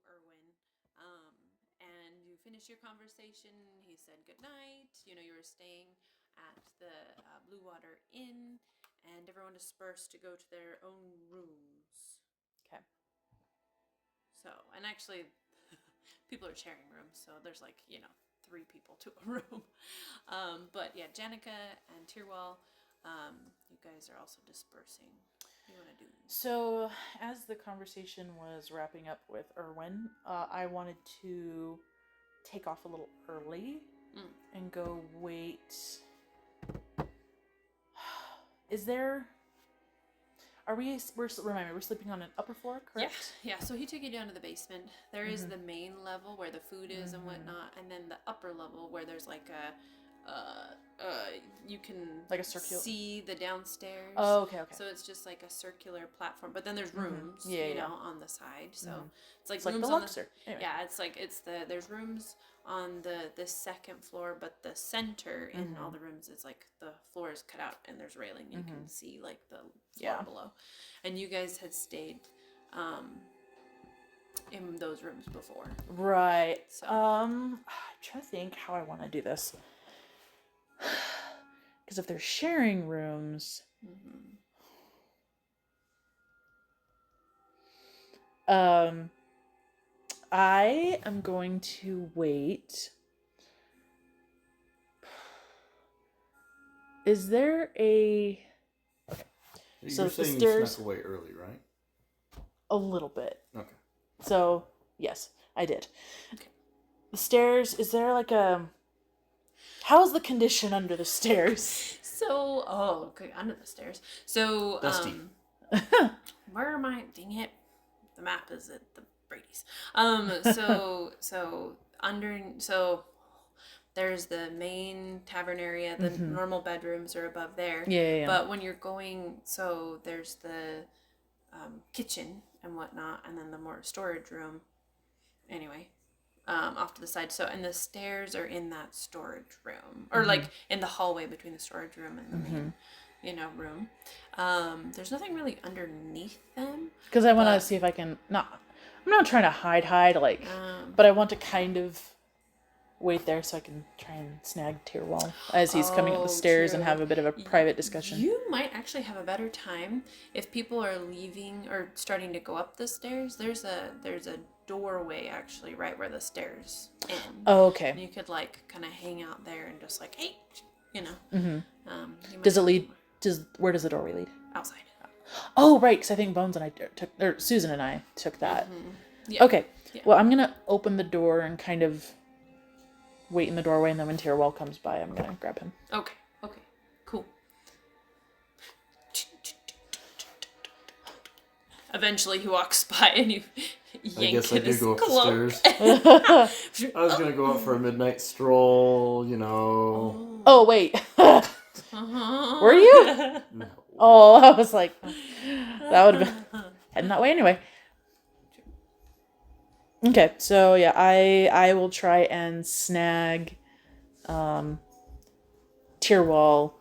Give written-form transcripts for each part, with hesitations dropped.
Erwin, and you finish your conversation. He said good night. You were staying at the Blue Water Inn, and everyone dispersed to go to their own rooms. Okay. So, and actually, people are sharing rooms, so there's 3 people to a room. But yeah, Janika and Tyrwall, you guys are also dispersing. What do you want to do? So, as the conversation was wrapping up with Erwin, I wanted to take off a little early and go wait. Is there... We're sleeping on an upper floor, correct? Yeah. So he took you down to the basement. There is the main level where the food is and whatnot, and then the upper level where there's you can like a circular see the downstairs. Oh, okay. So it's just like a circular platform, but then there's rooms, on the side. So it's like rooms the on Luxor. Anyway. Yeah, there's rooms on the second floor, but the center in all the rooms is like the floor is cut out and there's railing. You can see like the floor below. And you guys had stayed in those rooms before. Right. So I'm trying to think how I want to do this. Because if they're sharing rooms, I am going to wait. Is there a... Okay. So you're saying you snuck away early, right? A little bit. Okay. So, yes, I did. Okay. The stairs, is there like a... How's the condition under the stairs? So, okay, under the stairs. So, dusty. Where am I? Dang it. The map is at the Brady's. So there's the main tavern area. The normal bedrooms are above there. Yeah. But when you're going, so there's the kitchen and whatnot, and then the more storage room. Anyway, off to the side. So, and the stairs are in that storage room, or like in the hallway between the storage room and the main, room. There's nothing really underneath them. Because I want to see if I can I'm not trying to hide, but I want to kind of wait there so I can try and snag Tyrwall as he's coming up the stairs and have a bit of a private discussion. You might actually have a better time if people are leaving or starting to go up the stairs. There's a doorway actually right where the stairs end. Oh, okay. And you could kind of hang out there and just hey, Does it lead? Where does the doorway lead? Outside. Oh, right, because I think Bones and I took, or Susan and I took that. Yeah. Okay. Yeah. Well, I'm gonna open the door and kind of wait in the doorway, and then when Tyrwall comes by, I'm gonna grab him. Okay. Cool. Eventually, he walks by and you yank I guess I do go up cloak. the stairs. I was gonna go out for a midnight stroll, Oh wait. Were you? No. Oh, I was like, that would have been heading that way anyway. Okay, so yeah, I will try and snag Tyrwall.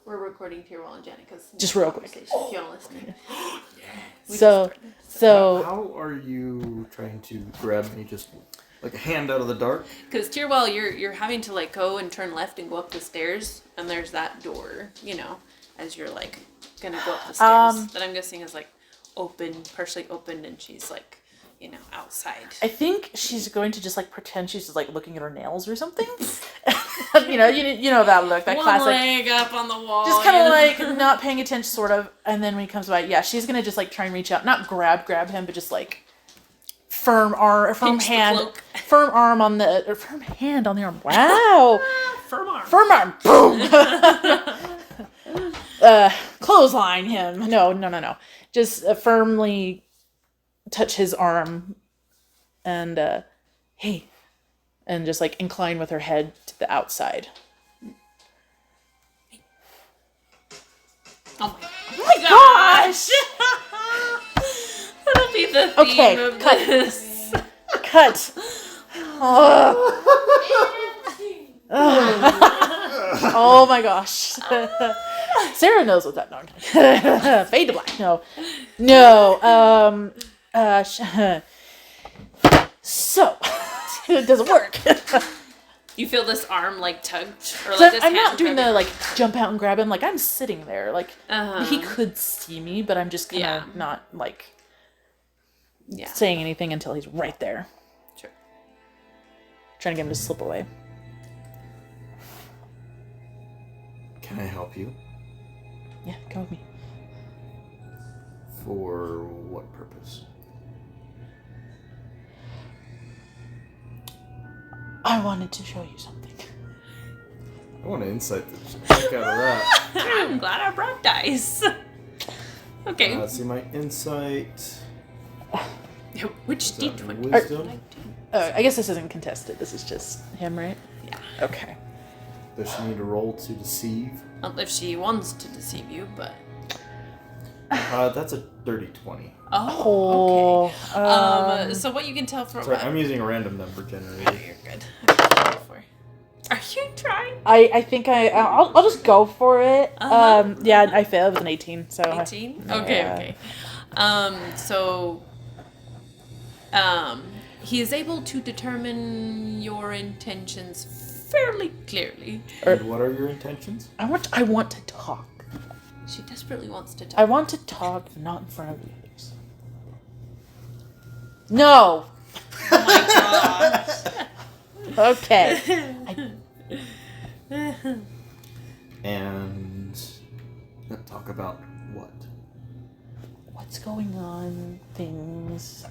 We're recording Tyrwall and Janika's just real quick. If you want to listen. So how are you trying to grab me just like a hand out of the dark? Because Tyrwall, you're having to go and turn left and go up the stairs, and there's that door, as you're gonna go up the stairs. That I'm guessing is partially opened, and she's outside. I think she's going to just pretend she's just looking at her nails or something. you know that look, that one classic. Leg up on the wall. Just kind of not paying attention, sort of. And then when he comes by, yeah, she's gonna just try and reach out, not grab him, but just firm hand on the arm. Wow. Firm arm. Boom. Clothesline him. No. Just firmly touch his arm and hey, and just incline with her head to the outside. Oh my gosh! That'll be the theme of cut. this. Cut. Oh my gosh. Sarah knows what that dog. Fade to black. No. So, it doesn't work. You feel this arm like tugged, or So like this I'm hand not doing the tugged? like jump out and grab him. Like I'm sitting there. Like Uh-huh. he could see me, but I'm just kind of Yeah. not like Yeah. saying anything until he's right there. Sure. Trying to get him to slip away. Can I help you? Yeah, come with me. For what purpose? I wanted to show you something. I want to insight the check out of that. I'm glad I brought dice. Okay. Let's see my insight. Which Is that D20? wisdom? I guess this isn't contested. This is just him, right? Yeah. Okay. Does she need to roll to deceive? Not if she wants to deceive you, but. That's a dirty 20. Oh. Okay. So what you can tell from. Sorry, I'm using a random number Oh, generator. you're good. Okay, go for it. Are you trying? I think I'll just go for it. Uh-huh. Yeah, I failed with an 18. So 18? Okay, yeah. okay. So. He is able to determine your intentions fairly clearly. And what are your intentions? I want to talk. She desperately wants to talk. I want to talk, not in front of the others. No. Oh my gosh. Okay. And talk about what? What's going on? Things,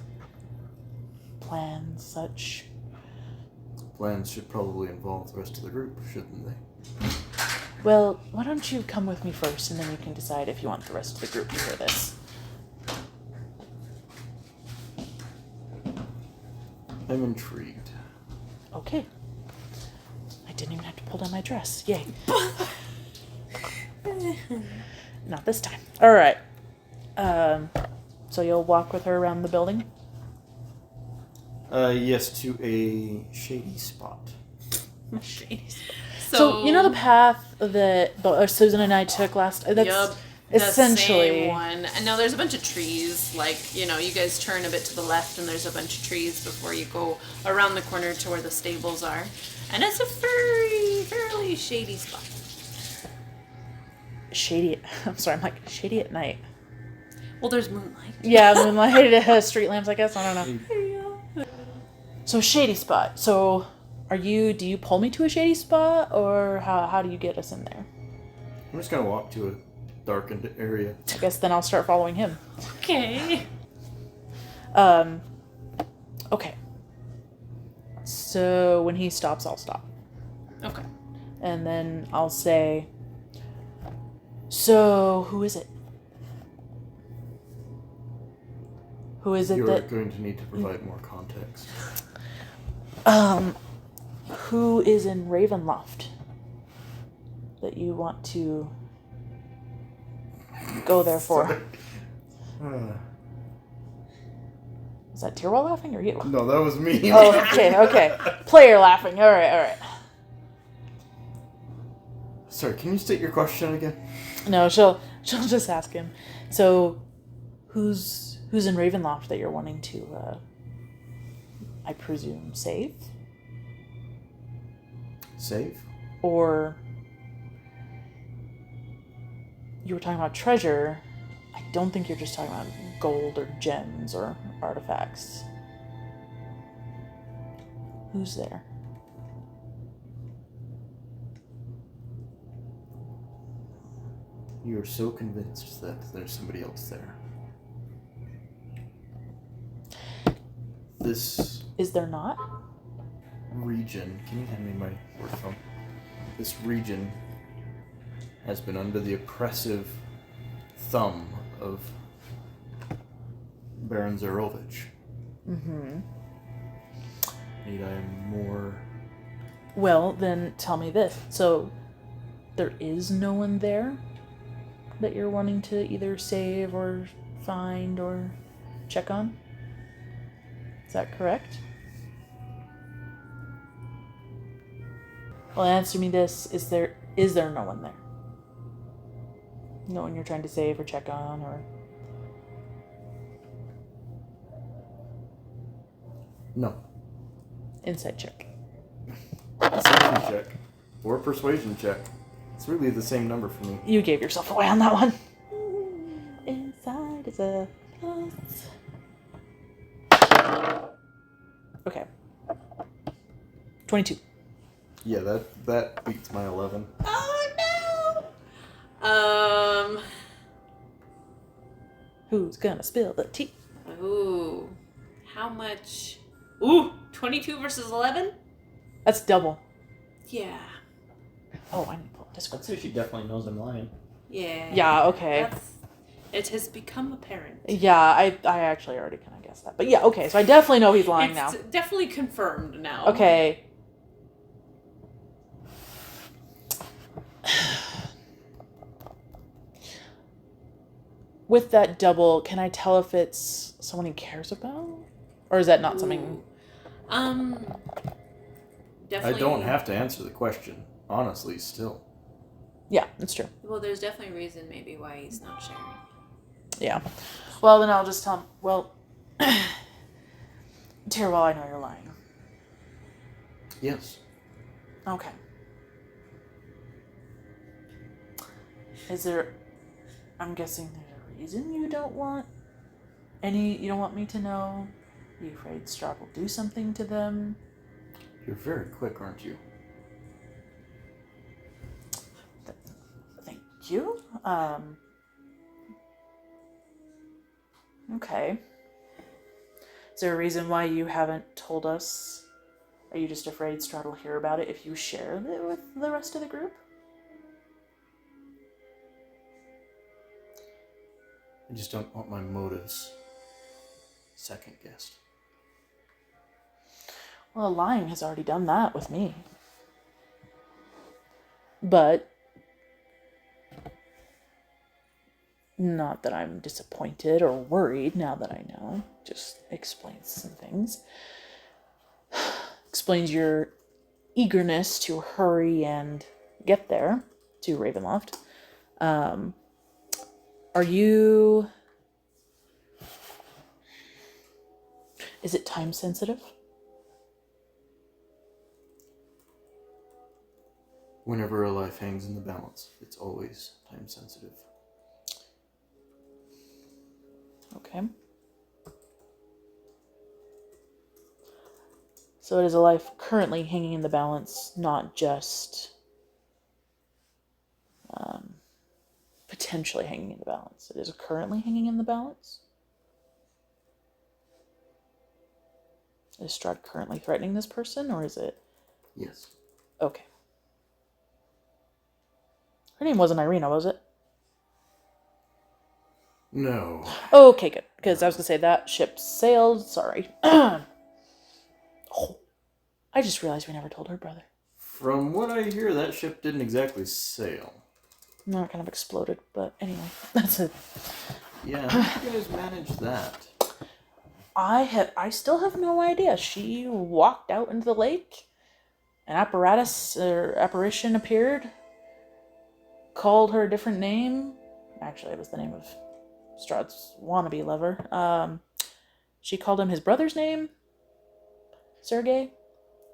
plans, such. Plans should probably involve the rest of the group, shouldn't they? Well, why don't you come with me first, and then you can decide if you want the rest of the group to hear this. I'm intrigued. Okay. I didn't even have to pull down my dress. Yay. Not this time. All right. So you'll walk with her around the building? Yes, to a shady spot. So you know the path that Susan and I took last. That's Yup. essentially The same one. And now there's a bunch of trees. Like, you know, you guys turn a bit to the left and there's a bunch of trees before you go around the corner to where the stables are. And it's a fairly shady spot. shady. I'm sorry. I'm like shady at night. Well, there's moonlight. Yeah, moonlight, street lamps. I guess I don't know. So shady spot. So do you pull me to a shady spot, or how do you get us in there? I'm just gonna walk to a darkened area. I guess then I'll start following him. Okay. Okay. So when he stops, I'll stop. Okay. And then I'll say, so who is it? Who is it You're that... going to need to provide more context. Who is in Ravenloft that you want to go there for? Is that Tyrwall laughing or you? No, that was me. Oh, okay. Player laughing. All right. Sorry, can you state your question again? No, she'll just ask him. So, who's in Ravenloft that you're wanting to, I presume, save? Save? Or you were talking about treasure. I don't think you're just talking about gold or gems or artifacts. Who's there? You are so convinced that there's somebody else there. This Is there not? region, can you hand me my work phone? This region has been under the oppressive thumb of Baron Zarovich. Mm-hmm. Need I more... Well, then tell me this. So, there is no one there that you're wanting to either save or find or check on? Is that correct? Well, answer me this. Is there no one there? No one you're trying to save or check on or... No. Insight check. Deception check. Or persuasion check. It's really the same number for me. You gave yourself away on that one. Inside is a plus. Okay. 22. Yeah, that beats my 11. Oh no! Who's gonna spill the tea? Ooh. How much? Ooh! 22 versus 11? That's double. Yeah. Oh, I need to pull up Discord. I'd say she definitely knows I'm lying. Yeah. Yeah, okay. It has become apparent. Yeah, I actually already kind of guessed that. But yeah, okay, so I definitely know he's lying now. It's definitely confirmed now. Okay. With that double, can I tell if it's someone he cares about? Or is that not something... Definitely. I don't have to answer the question, honestly, still. Yeah, that's true. Well, there's definitely a reason maybe why he's not sharing. Yeah. Well, then I'll just tell him, well, Tyrwall, I know you're lying. Yes. Okay. Is there... I'm guessing there's a reason you don't want you don't want me to know? Are you afraid Strahd will do something to them? You're very quick, aren't you? Thank you. Okay. Is there a reason why you haven't told us? Are you just afraid Strahd will hear about it if you share it with the rest of the group? I just don't want my motives second guessed. Well, lying has already done that with me. But not that I'm disappointed or worried now that I know. Just explains some things. Explains your eagerness to hurry and get there to Ravenloft. Are you... Is it time sensitive? Whenever a life hangs in the balance, it's always time sensitive. Okay. So it is a life currently hanging in the balance, not just potentially hanging in the balance. It is currently hanging in the balance. Is Strahd currently threatening this person, or is it... Yes. Okay. Her name wasn't Irina, was it? No. Okay, good. Because I was going to say that ship sailed. Sorry. Oh, I just realized we never told her brother. From what I hear, that ship didn't exactly sail. No, it kind of exploded, but anyway, that's it. Yeah, how did you guys manage that? I still have no idea. She walked out into the lake. An apparition appeared. Called her a different name. Actually, it was the name of Strahd's wannabe lover. She called him his brother's name, Sergei,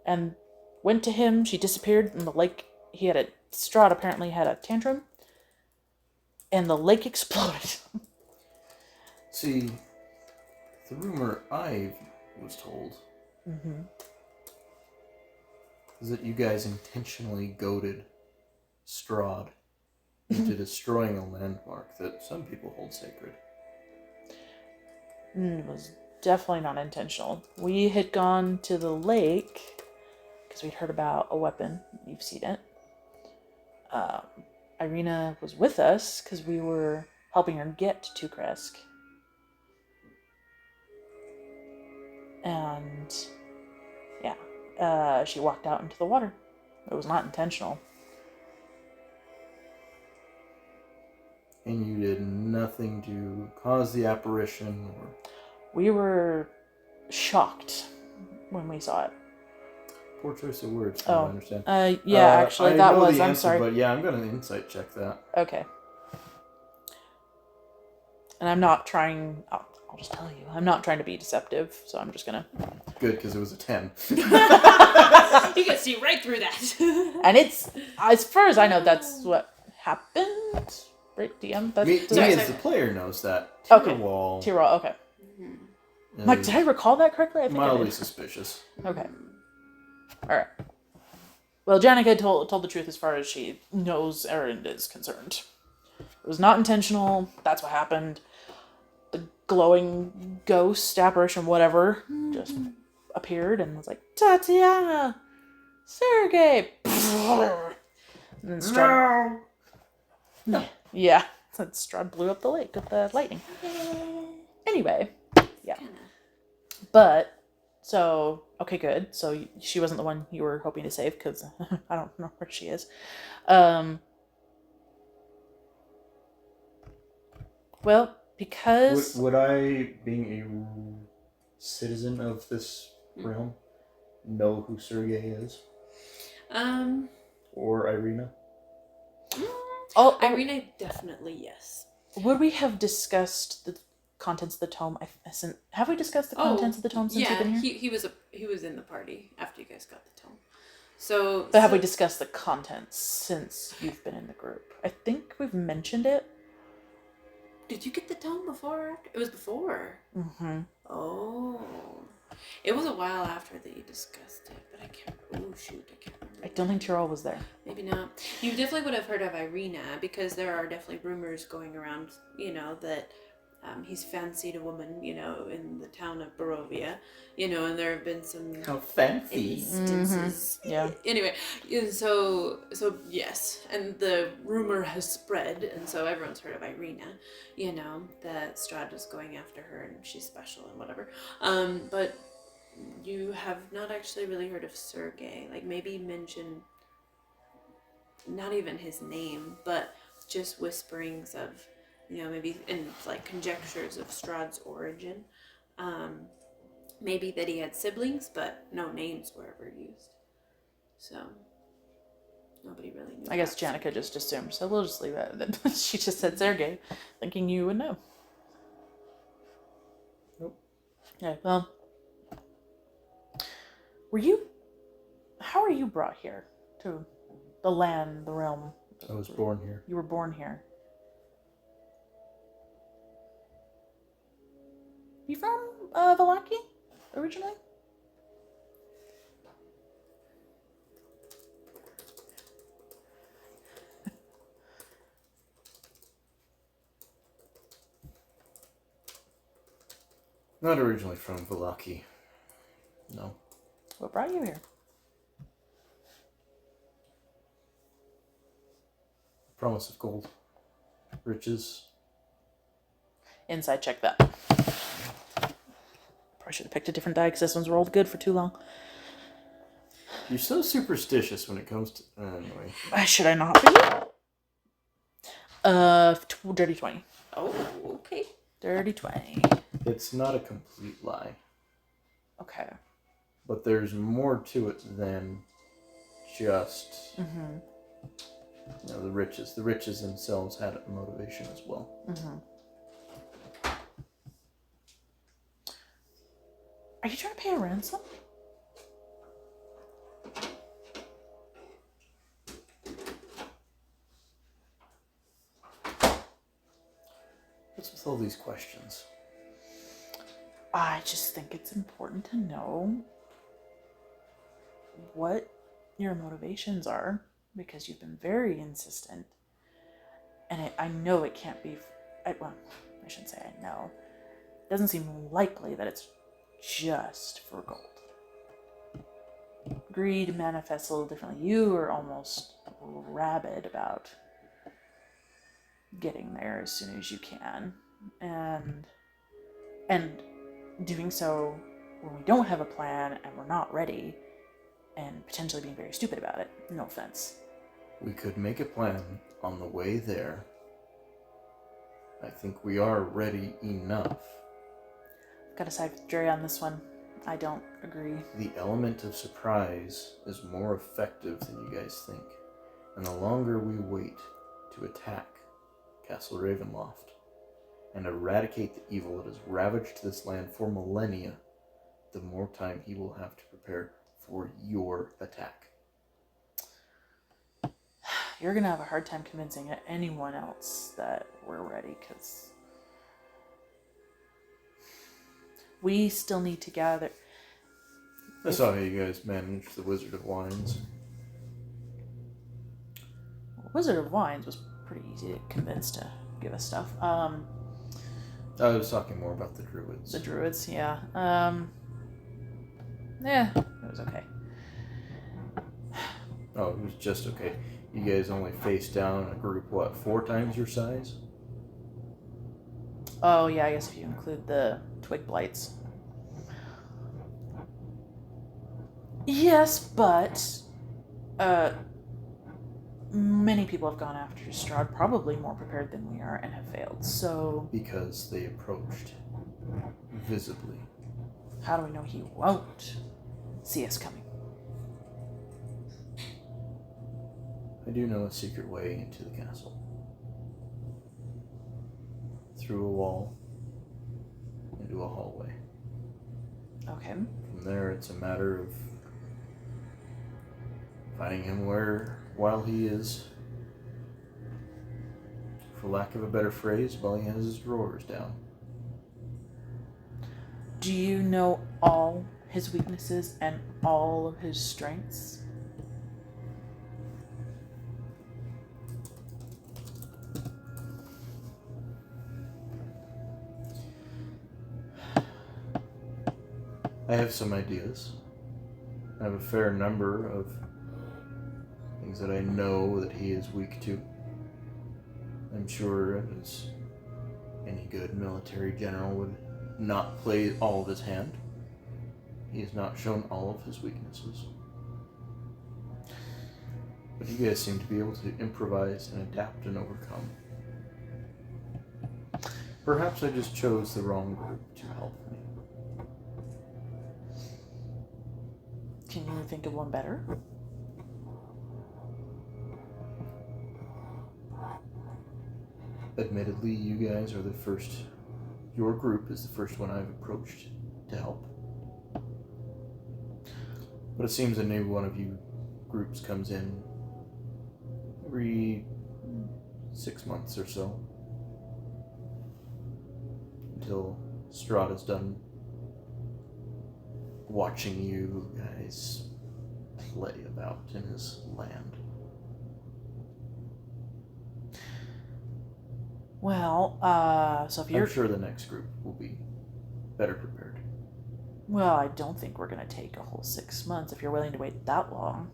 and went to him. She disappeared in the lake. Strahd apparently had a tantrum, and the lake exploded. See, the rumor I was told is that you guys intentionally goaded Strahd into destroying a landmark that some people hold sacred. It was definitely not intentional. We had gone to the lake because we'd heard about a weapon. You've seen it. Irina was with us because we were helping her get to Kresk. And yeah, she walked out into the water. It was not intentional. And you did nothing to cause the apparition or... We were shocked when we saw it. Poor choice of words, I understand. Yeah, actually, that was... I'm sorry. But yeah, I'm going to insight check that. Okay. And I'm not trying... I'll just tell you. I'm not trying to be deceptive, so I'm just going to... good because it was a 10. You can see right through that. And it's, as far as I know, that's what happened. Right, DM? That's, Me Sorry. as the player knows that. Okay. Tyrwall Tyrwall, okay. is Mike, did I recall that correctly? I think I mildly did. suspicious. Okay. Alright. Well, Janika told the truth as far as she knows and is concerned. It was not intentional. That's what happened. The glowing ghost, apparition, whatever, just appeared and was like, Tatiana! Sergey! And then Strahd... No. Yeah. So Strahd blew up the lake with the lightning. Anyway. Yeah. But, so, okay, good. So she wasn't the one you were hoping to save, because I don't know where she is. Well, because... Would I, being a citizen of this realm, know who Sergey is? Or Irina? Irina, definitely yes. Would we have discussed the contents of the tome? Have we discussed the contents of the tome since you've been here? he was in the party after you guys got the tome. So, But have we discussed the contents since you've been in the group? I think we've mentioned it. Did you get the tome before? It was before. Mm-hmm. Oh, it was a while after that you discussed it, but I can't. Oh shoot, I can't remember. I don't think Tyrwall was there. Maybe not. You definitely would have heard of Irina because there are definitely rumors going around. That he's fancied a woman. In the town of Barovia. And there have been some How fancy. instances. Mm-hmm. Yeah. Anyway, and so yes, and the rumor has spread, and so everyone's heard of Irina. That Strahd is going after her, and she's special and whatever. But you have not actually really heard of Sergey. Like maybe mention, not even his name, but just whisperings of, maybe and like conjectures of Strahd's origin. Maybe that he had siblings, but no names were ever used. So nobody really knew. I guess about Janika just assumed, so we'll just leave it. She just said Sergey, thinking you would know. Nope. Yeah, well... How were you brought here? To the land, the realm? I was born here. You were born here. You from Vallaki originally? Not originally from Vallaki. No. What brought you here? Promise of gold. Riches. Inside check that. Probably should have picked a different die because this one's rolled good for too long. You're so superstitious when it comes to... Anyway. Should I not be? Dirty 20. Oh, okay. Dirty 20. It's not a complete lie. Okay. But there's more to it than just... Mm-hmm. The riches. The riches themselves had a motivation as well. Mm-hmm. Are you trying to pay a ransom? What's with all these questions? I just think it's important to know what your motivations are, because you've been very insistent. And I know it can't be... I shouldn't say I know. It doesn't seem likely that it's just for gold. Greed manifests a little differently. You are almost rabid about getting there as soon as you can. And doing so when we don't have a plan and we're not ready, and potentially being very stupid about it. No offense. We could make a plan on the way there. I think we are ready enough. I've got to side with Dre on this one. I don't agree. The element of surprise is more effective than you guys think. And the longer we wait to attack Castle Ravenloft and eradicate the evil that has ravaged this land for millennia, the more time he will have to prepare for your attack. You're going to have a hard time convincing anyone else that we're ready, because we still need to gather. I saw how you guys managed the Wizard of Wines. Wizard of Wines was pretty easy to convince to give us stuff. I was talking more about the Druids. The Druids, yeah. Yeah, it was okay. Oh, it was just okay. You guys only faced down a group, 4 times your size? Oh, yeah, I guess if you include the twig blights. Yes, but many people have gone after Strahd, probably more prepared than we are, and have failed, so... Because they approached visibly. How do we know he won't see us coming? I do know a secret way into the castle. Through a wall, into a hallway. Okay. From there, it's a matter of finding him while he is, for lack of a better phrase, while he has his drawers down. Do you know all his weaknesses and all of his strengths? I have some ideas. I have a fair number of things that I know that he is weak to. I'm sure, as any good military general would not play all of his hand. He has not shown all of his weaknesses. But you guys seem to be able to improvise and adapt and overcome. Perhaps I just chose the wrong group to help me. Can you think of one better? Admittedly, you guys are the first. Your group is the first one I've approached to help. But it seems a new one of you groups comes in every 6 months or so. Until Strahd is done watching you guys play about in his land. Well, so if you're... I'm sure the next group will be better prepared. Well, I don't think we're going to take a whole 6 months. If you're willing to wait that long,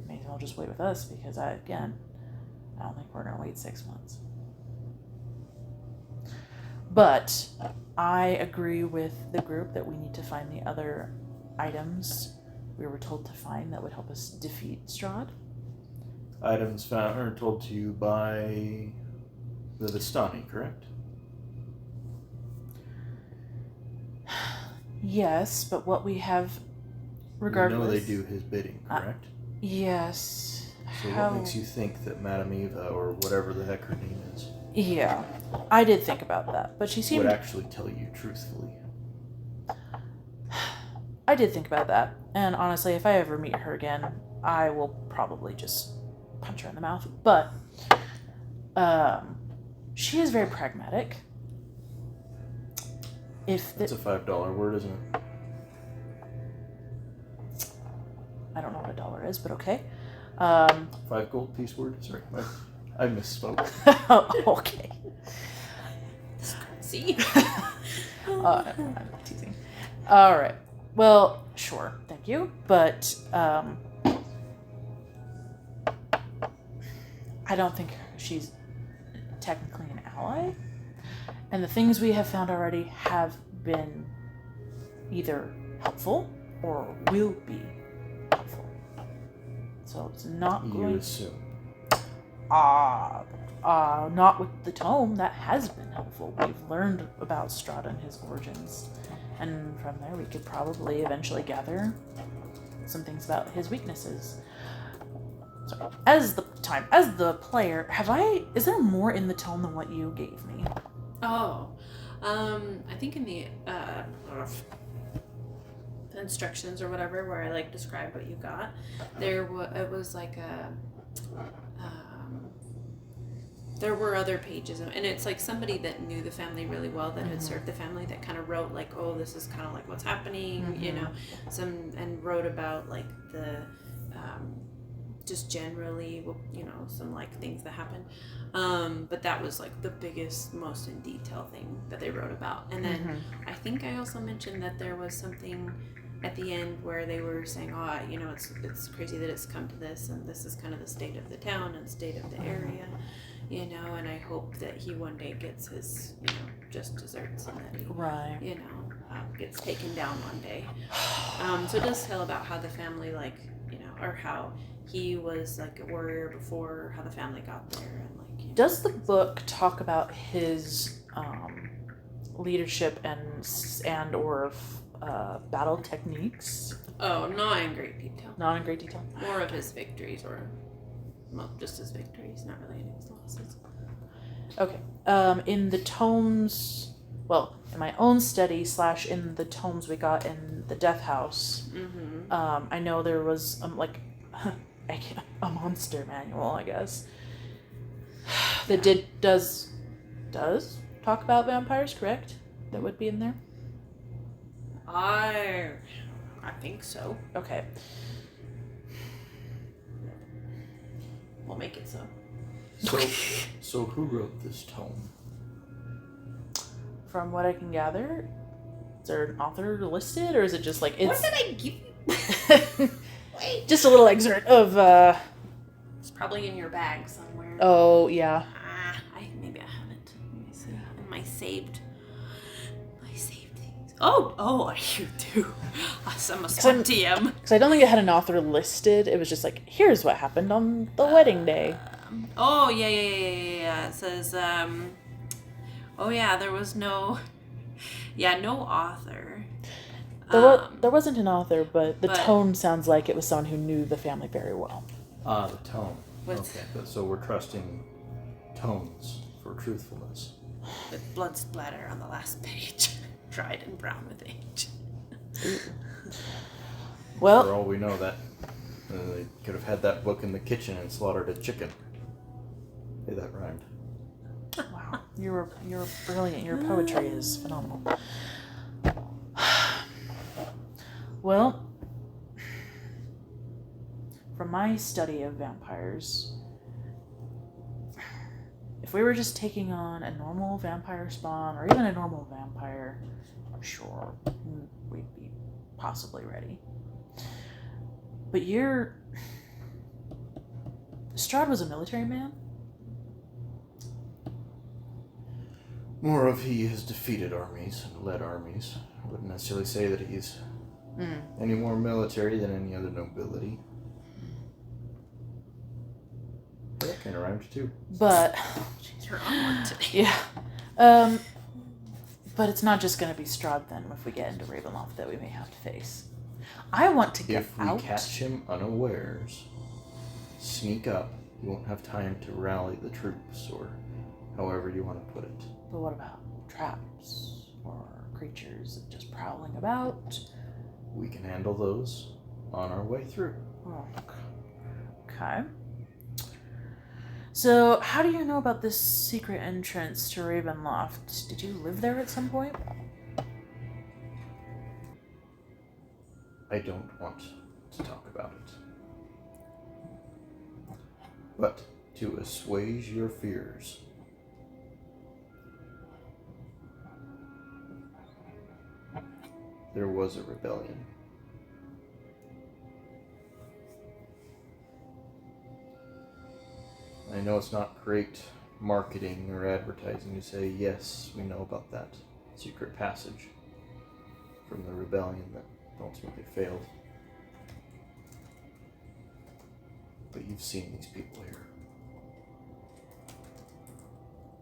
may as well just wait with us, because I don't think we're going to wait 6 months. But I agree with the group that we need to find the other items we were told to find that would help us defeat Strahd. Items found are told to you by the Vistani, correct? Yes, but what we have, regardless... You know they do his bidding, correct? Yes. So what makes you think that Madame Eva, or whatever the heck her name is, Yeah, I did think about that, but she seemed... would actually tell you truthfully? I did think about that, and honestly, if I ever meet her again, I will probably just punch her in the mouth. But she is very pragmatic. That's a $5 word, isn't it? I don't know what $1 is, but okay. 5 gold piece word? Sorry, I misspoke. Okay. See? I'm teasing. All right. Well, sure. Thank you. But I don't think she's technically an ally. And the things we have found already have been either helpful or will be helpful. So it's not going... You assume. Not with the tome. That has been helpful. We've learned about Strahd and his origins. And from there we could probably eventually gather some things about his weaknesses. Sorry. As the player, is there more in the tome than what you gave me? Oh, I think in the instructions or whatever, where I like described what you got, it was like there were other pages, and it's like somebody that knew the family really well, that had served the family, that kind of wrote like, oh, this is kind of like what's happening, you know, and wrote about like the just generally, you know, some like things that happened, but that was like the biggest, most in detail thing that they wrote about. And then I think I also mentioned that there was something at the end where they were saying, oh, you know, it's crazy that it's come to this, and this is kind of the state of the town and state of the area, you know, and I hope that he one day gets his, you know, just desserts, and that he, you know, gets taken down one day. So it does tell about how the family, like, you know, or how he was like a warrior before, how the family got there, and like. You know. Does the book talk about his leadership and or battle techniques? Oh, not in great detail. Not in great detail. More of his victories, or well, just his victories, not really any of his losses. Okay. In the tomes, well, in my own study / in the tomes we got in the Death House, I know there was like a monster manual, I guess, that does talk about vampires, correct? That would be in there? I think so. Okay. We'll make it so. So who wrote this tome? From what I can gather, is there an author listed, or is it just like it's? What did I give you? Wait. Just a little excerpt of. It's probably in your bag somewhere. Oh yeah. Maybe I haven't. Let me see. In my saved things. Oh, you do. I'm a smart TM. Because I don't think it had an author listed. It was just like, here's what happened on the wedding day. Oh yeah. It says, oh yeah, there was no author. There wasn't an author, but the tone sounds like it was someone who knew the family very well. The tone. Okay, so we're trusting tones for truthfulness. With blood splatter on the last page, dried and brown with age. Well, for all we know, that they could have had that book in the kitchen and slaughtered a chicken. Hey, that rhymed. Wow, you're brilliant. Your poetry is phenomenal. Well, from my study of vampires, if we were just taking on a normal vampire spawn, or even a normal vampire, I'm sure we'd be possibly ready. But Strahd was a military man? More of he has defeated armies and led armies. I wouldn't necessarily say that he's any more military than any other nobility. That kind of rhymed too. But You're on one today. yeah. But it's not just going to be Strahd then if we get into Ravenloft that we may have to face. I want to get out. If we catch him unawares, sneak up, you won't have time to rally the troops, or however you want to put it. But what about traps or creatures just prowling about? We can handle those on our way through. Oh, okay. So, how do you know about this secret entrance to Ravenloft? Did you live there at some point? I don't want to talk about it. But to assuage your fears, there was a rebellion. I know it's not great marketing or advertising to say, yes, we know about that secret passage from the rebellion that ultimately failed. But you've seen these people here.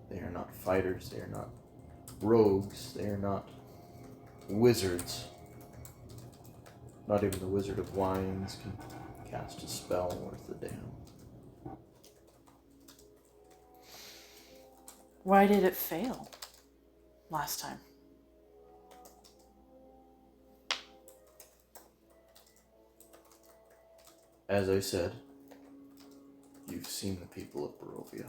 They are not fighters, they are not rogues, they are not wizards. Not even the Wizard of Wines can cast a spell worth the damn. Why did it fail last time? As I said, you've seen the people of Barovia.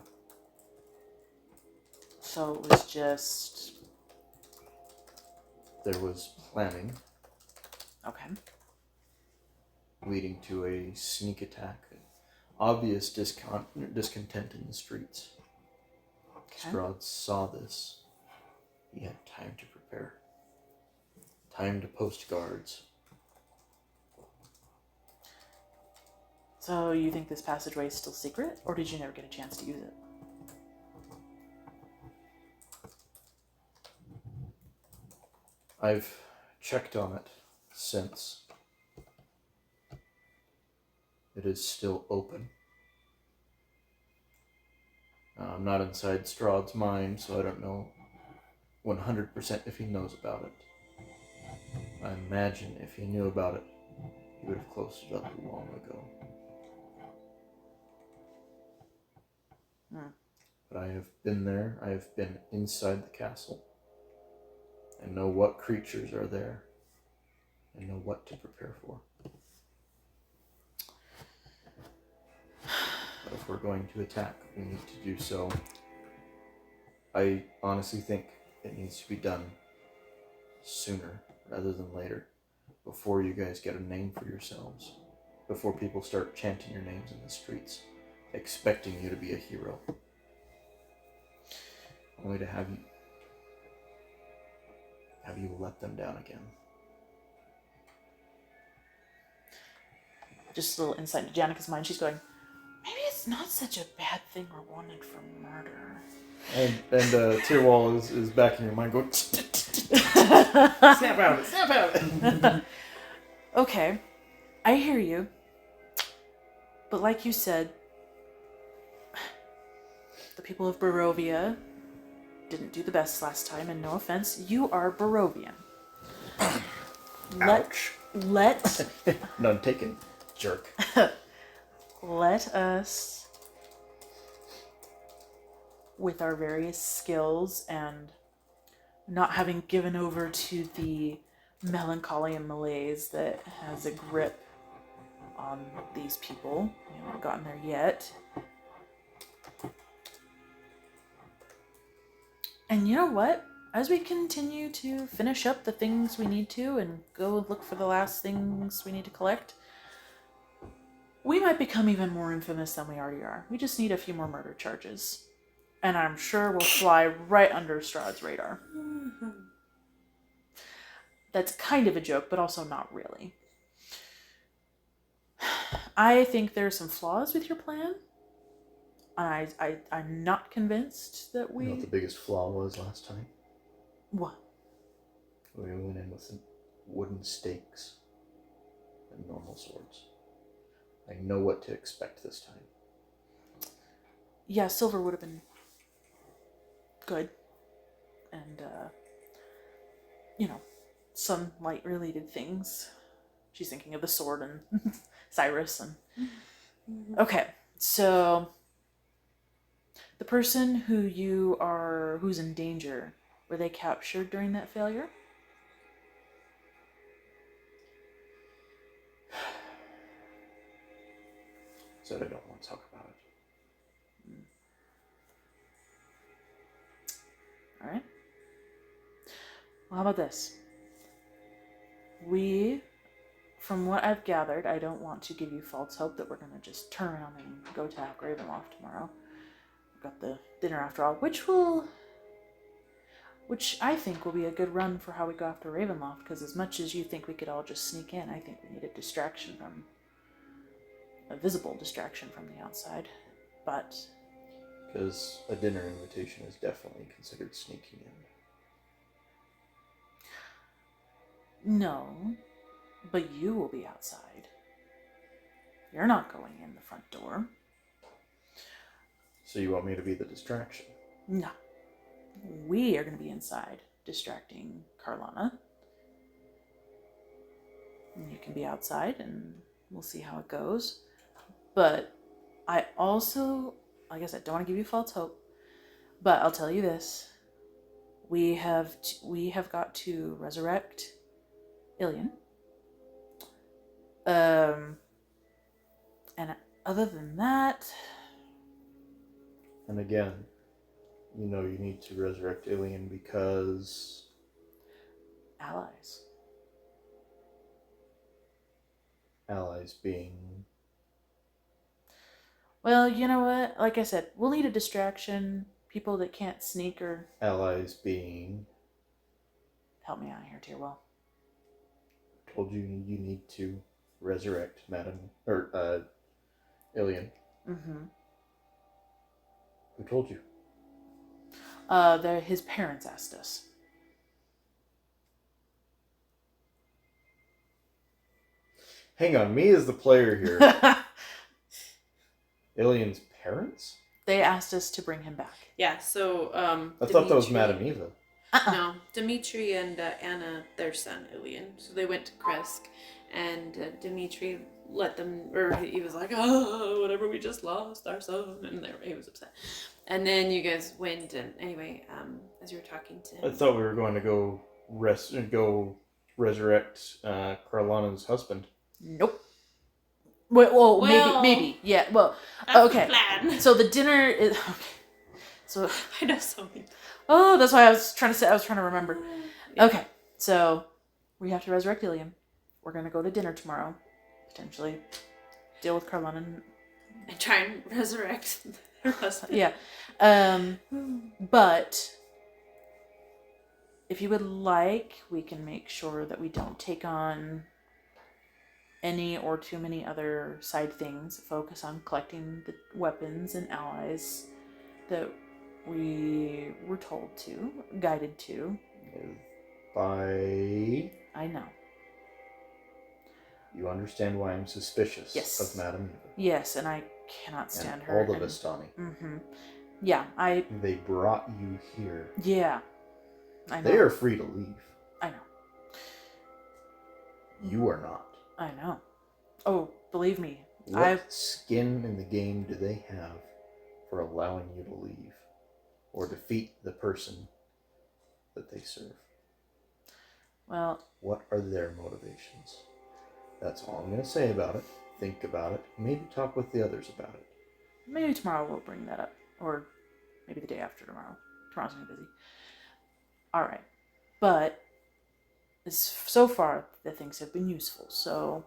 So it was just... There was planning Okay. leading to a sneak attack, and obvious discontent in the streets. Okay. Strahd saw this. He had time to prepare. Time to post guards. So you think this passageway is still secret, or did you never get a chance to use it? I've checked on it since. It is still open. I'm not inside Strahd's mind, so I don't know 100% if he knows about it. I imagine if he knew about it, he would have closed it up long ago. But I have been there. I have been inside the castle. I know what creatures are there. I know what to prepare for. But if we're going to attack, we need to do so. I honestly think it needs to be done sooner rather than later, before you guys get a name for yourselves, before people start chanting your names in the streets, expecting you to be a hero, only to have you let them down again. Just a little insight into Janika's mind. She's going, maybe it's not such a bad thing we're wanted for murder. And Tyrwall is back in your mind going, snap out of it. Okay, I hear you. But like you said, the people of Barovia didn't do the best last time, and no offense, you are Barovian. Ouch. None taken, jerk. Let us, with our various skills and not having given over to the melancholy and malaise that has a grip on these people, we haven't gotten there yet. And you know what? As we continue to finish up the things we need to and go look for the last things we need to collect, we might become even more infamous than we already are. We just need a few more murder charges. And I'm sure we'll fly right under Strahd's radar. That's kind of a joke, but also not really. I think there's some flaws with your plan. And I'm not convinced that we... You know what the biggest flaw was last time? What? We went in with wooden stakes and normal swords. I know what to expect this time. Yeah, silver would have been good. And, some light-related things. She's thinking of the sword and Cyrus and... Okay, so... The person who's in danger, were they captured during that failure? Said I don't want to talk about it. Alright. Well, how about this? From what I've gathered, I don't want to give you false hope that we're going to just turn around and go attack Ravenloft tomorrow. We've got the dinner after all, which I think will be a good run for how we go after Ravenloft, because as much as you think we could all just sneak in, I think we need a visible distraction from the outside. But... Because a dinner invitation is definitely considered sneaking in. No, but you will be outside. You're not going in the front door. So you want me to be the distraction? No. We are going to be inside, distracting Carlana. And you can be outside, and we'll see how it goes. But I also, like I said, don't want to give you false hope. But I'll tell you this. We have got to resurrect Ilian. other than that... And again, you know you need to resurrect Ilian because... Allies. Allies being... Well, you know what? Like I said, we'll need a distraction. People that can't sneak or... Allies being... Help me out here, Tyrwall. Told you you need to resurrect Ilian. Mm-hmm. Who told you? His parents asked us. Hang on, me as the player here. Ilian's parents? They asked us to bring him back. Yeah, so I thought that was Madame Eva. No, Dimitri and Anna, their son Ilian. So they went to Kresk, and Dimitri let them, or he was like, oh, whatever, we just lost our son, and he was upset. And then you guys went, and anyway, as you were talking to him, I thought we were going to go resurrect Carlana's husband. Nope. Well, maybe. Yeah, well, okay. The plan. So the dinner is... Okay. So... I know something. Oh, that's why I was trying to remember. Yeah. Okay, so we have to resurrect Ilian. We're going to go to dinner tomorrow. Potentially deal with Carlana and try and resurrect her husband. Yeah. But if you would like, we can make sure that we don't take on any or too many other side things. Focus on collecting the weapons and allies that we were told to, guided to. By... I know. You understand why I'm suspicious of Madame Eva. Yes, and I cannot stand and her. All the Vistani. Mm-hmm. Yeah, They brought you here. Yeah. I know. They are free to leave. I know. You are not. I know. Oh, believe me. What skin in the game do they have for allowing you to leave? Or defeat the person that they serve? Well... What are their motivations? That's all I'm going to say about it. Think about it. Maybe talk with the others about it. Maybe tomorrow we'll bring that up. Or maybe the day after tomorrow. Tomorrow's going to be busy. Alright. But so far, the things have been useful. So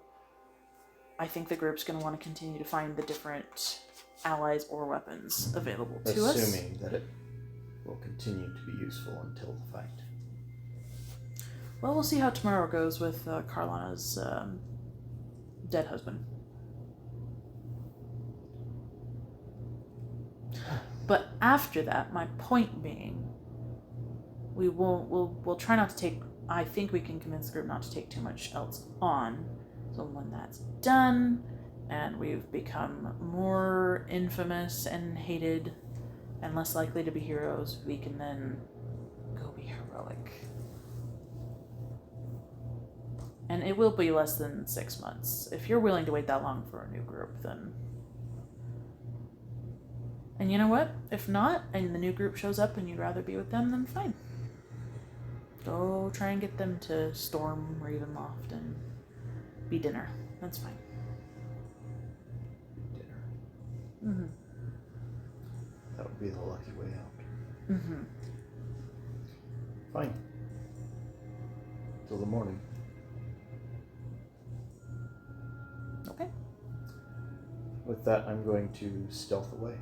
I think the group's going to want to continue to find the different allies or weapons available to us. Assuming that it will continue to be useful until the fight. Well, we'll see how tomorrow goes with Carlana's dead husband. But after that, my point being, we'll try not to take... I think we can convince the group not to take too much else on. So when that's done, and we've become more infamous and hated, and less likely to be heroes, we can then go be heroic. And it will be less than 6 months. If you're willing to wait that long for a new group, then... And you know what? If not, and the new group shows up and you'd rather be with them, then fine. Go try and get them to storm Ravenloft and be dinner. That's fine. Dinner. Mm-hmm. That would be the lucky way out. Mm-hmm. Fine. Till the morning. Okay. With that, I'm going to stealth away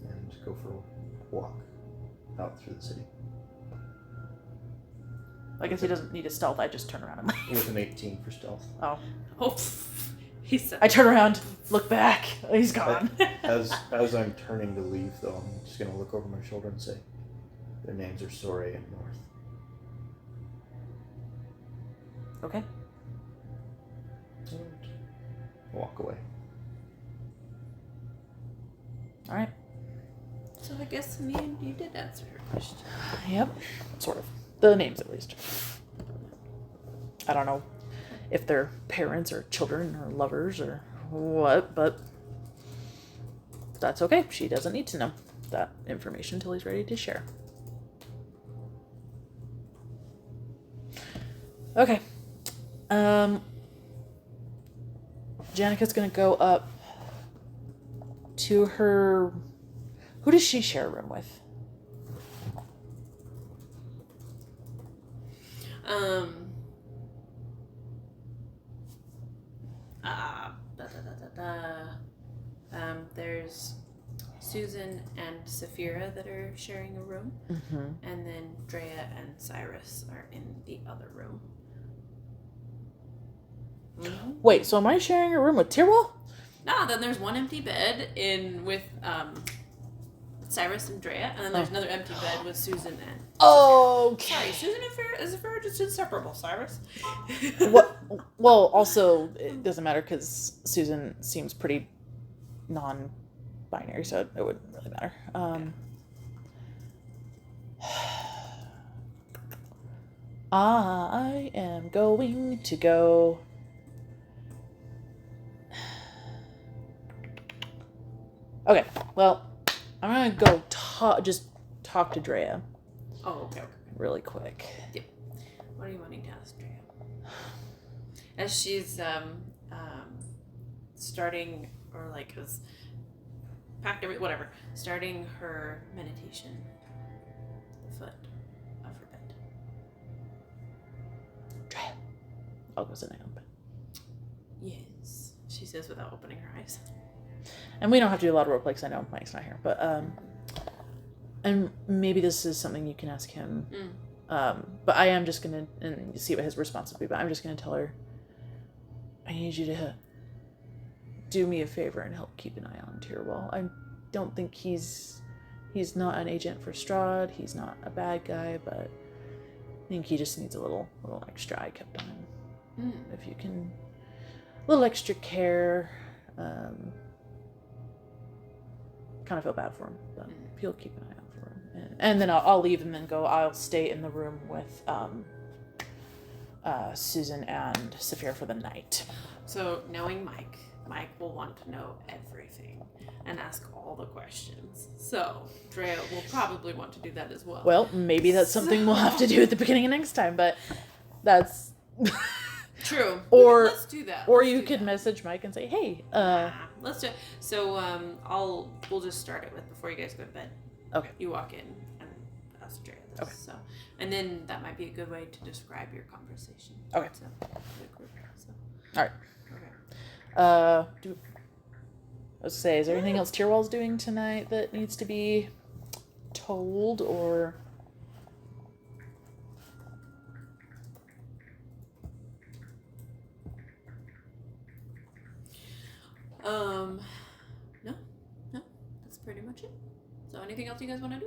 and go for a walk out through the city. I guess he doesn't need a stealth. I just turn around and leave. With an 18 for stealth. Oh. Oh, he said. I turn around, look back. He's gone. As I'm turning to leave, though, I'm just going to look over my shoulder and say, their names are Soray and North. Okay. And walk away. All right. So I guess in the end you did answer her question. Yep. Sort of. The names, at least. I don't know if they're parents or children or lovers or what, but that's okay. She doesn't need to know that information until he's ready to share. Okay. Janika's gonna go up to her... Who does she share a room with? There's Susan and Saphira that are sharing a room, and then Drea and Cyrus are in the other room. Wait, so am I sharing a room with Tyrwall? No, then there's one empty bed with Cyrus and Drea, and then there's another empty bed with Susan and Okay. Sorry, Susan and Saphira are just inseparable, Cyrus. What? Well, also, it doesn't matter because Susan seems pretty non-binary, so it wouldn't really matter. I am going to go... Okay, well, I'm going to go just talk to Drea. Oh, okay. Really quick. Yep. What are you wanting to ask Drea? As she's starting, or like has packed whatever, starting her meditation at the foot of her bed. Drea. I'll go sit down. Yes, she says without opening her eyes. And we don't have to do a lot of roleplay because I know Mike's not here. But, and maybe this is something you can ask him. But I am just going to, and see what his response would be, but I'm just going to tell her, I need you to do me a favor and help keep an eye on Tyrwall. I don't think he's not an agent for Strahd. He's not a bad guy, but I think he just needs a little extra eye kept on him. If you can, a little extra care, kind of feel bad for him, but he'll keep an eye out for him. And then I'll leave and then go. I'll stay in the room with Susan and Saphira for the night. So knowing Mike will want to know everything and ask all the questions. So Drea will probably want to do that as well. Well, maybe that's something we'll have to do at the beginning of next time, but that's... True. Or let's do that. Or you could message Mike and say, "Hey, let's do it." So we'll just start it with before you guys go to bed. Okay. You walk in and ask Drea this. Okay. So, and then that might be a good way to describe your conversation. Okay. So, to the group. So. All right. Okay. Let's say, is there anything else Tyrwall's doing tonight that needs to be told, or? No, that's pretty much it. So anything else you guys want to do?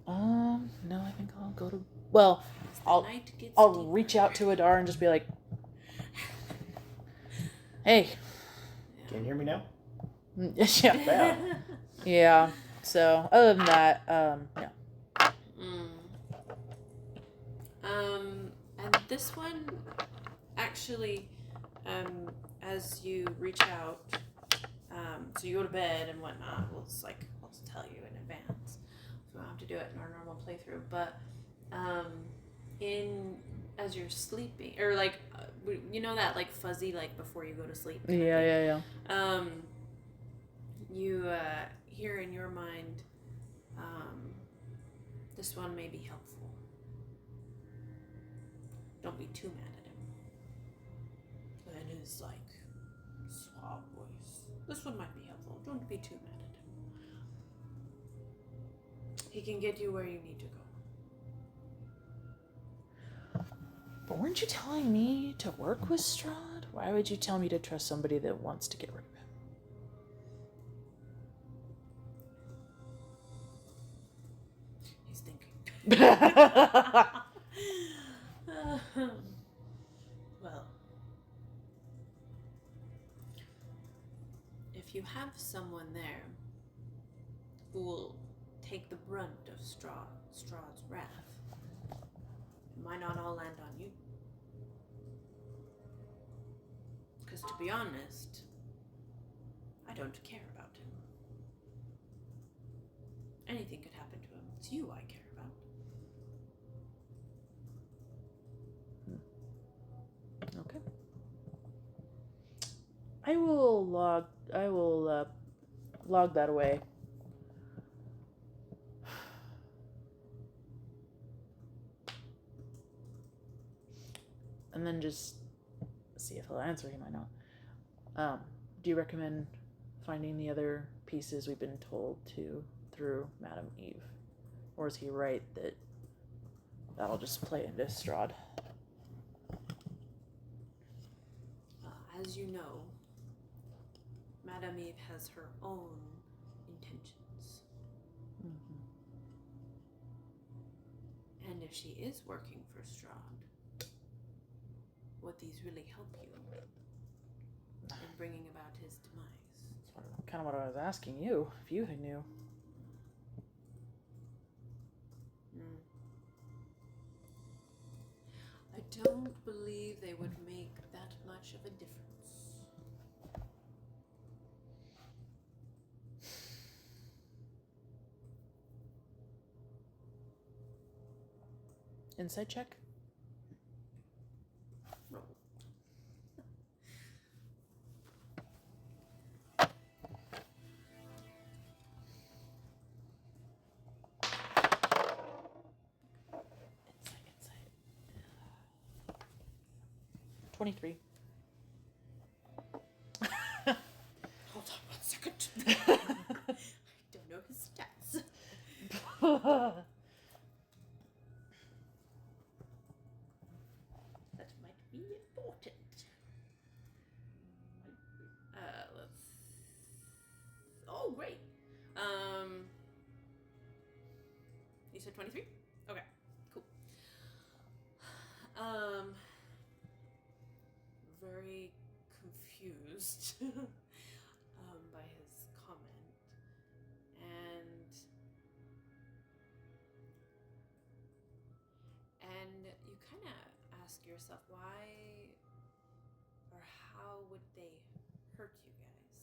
No, I think I'll go to, well, I'll reach out to Adar and just be like, hey. Can you hear me now? Yeah. Yeah. So, other than that, yeah. And this one, actually, as you reach out, so you go to bed and whatnot, we'll tell you in advance. So we don't have to do it in our normal playthrough, but, as you're sleeping, or like, you know that like fuzzy, like before you go to sleep? Yeah. You, hear in your mind, this one may be helpful. Don't be too mad at him. And his, like, suave voice. This one might be helpful. Don't be too mad at him. He can get you where you need to go. But weren't you telling me to work with Strahd? Why would you tell me to trust somebody that wants to get rid of him? He's thinking. Well, if you have someone there who will take the brunt of Strahd's wrath, it might not all land on you. Because to be honest, I don't care about him. Anything could happen to him. It's you I care about. Okay. I I will log that away. And then just see if he'll answer. He might not. Do you recommend finding the other pieces we've been told to through Madame Eve? Or is he right that that'll just play into Strahd? As you know, Madame Eve has her own intentions. Mm-hmm. And if she is working for Strahd, would these really help you in bringing about his demise? That's kind of what I was asking you, if you knew. I don't believe they would make that much of a difference. Insight check? Roll. Insight. 23. Hold on 1 second. I don't know his stats. That might be important. Let's. Oh, great. You said 23? Okay, cool. Very confused by his comment, and you kind of ask yourself why or how would they hurt you guys?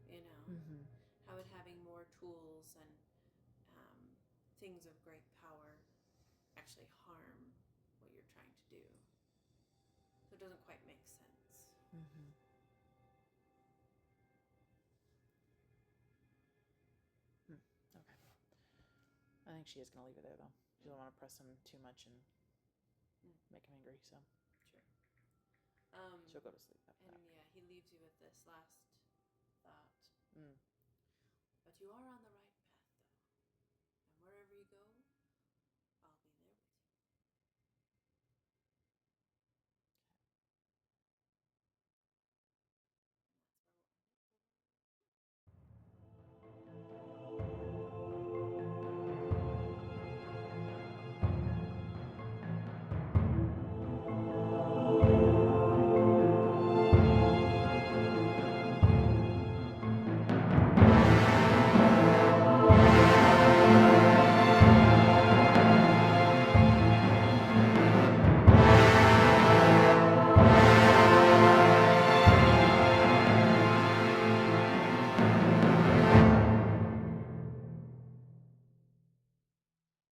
You know, Mm-hmm. how would having more tools and things of great power actually harm what you're trying to do? So it doesn't quite make sense. Mm-hmm. Okay. I think she is going to leave it there, though. She doesn't want to press him too much and make him angry, so Sure. she'll go to sleep after Yeah, he leaves you with this last thought. that. But you are on the right